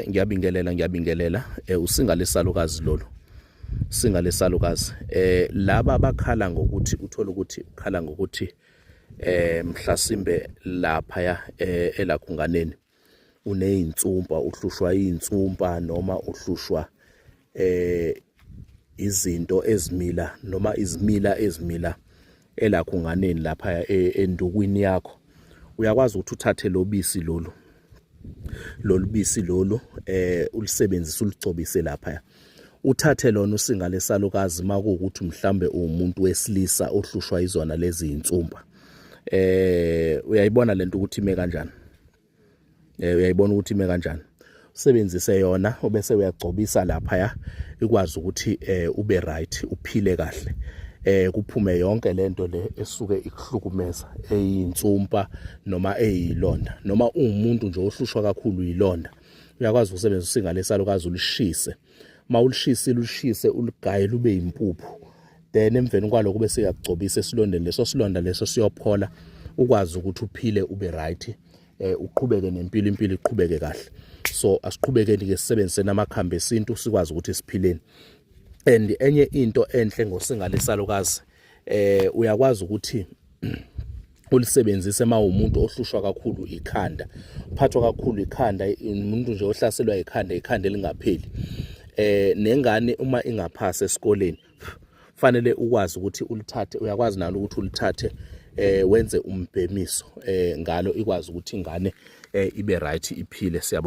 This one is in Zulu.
Ngiyabingelela usinga lesalukazi lolu. Singa lesalukazi laba abakhala ngokuthi uthola ukuthi ukhala ngokuthi mhlasimbe lapha elakhunganeni unezinsumpa, uhlushwa izinsumpa noma uhlushwa izinto ezimila noma izimila ezimila elakhunganeni lapha endukwini yakho. Uyakwazi ukuthi uthathe lobisi lolu bisi lolu ulisebenzise uligcobise lapha. Uthathe lona usinga lesalukazi makuwukuthi mhlambe umuntu wesilisa ohlushwa izona lezi insumpa. Uyayibona lento ukuthi ime kanjani? Uyayibona ukuthi ime kanjani? Usebenzise yona obese uyagcobisa lapha ikwazi ukuthi ube right, uphile kahle. Kuphume yonke lento le esuke ikuhlukumeza eyinsumpa noma eyilonda noma umuntu nje ohlushwa kakhulu yilonda. Uyakwazi ukusebenzisa usinga lesalukazi ulishise. Ulishise uligaye lube yimpuphu. Then emveni kwaloko bese uyagcobisa esilondeni leso, silonda leso siyophola, ukwazi ukuthi uphile ube right. Uqhubeke nempilo, impilo iqhubeke kahle. So asiqhubekeni ke sisebenzise namakhambi esintu sikwazi ukuthi siphileni. And enye into enhle ngosinga lesalukazi uyakwazi ukuthi ulisebenzise umuntu ohlushwa kakhulu ikhanda, uphathwa kakhulu ikhanda, umuntu nje ohlaselwa ikhanda elingapheli. Nengane uma ingaphasa esikoleni fanele ukwazi ukuthi ulithathe. Uyakwazi nalo ukuthi ulithathe wenze umbhemiso ngalo ikwazi ukuthi ingane ibe right, iphile. Siyabonga.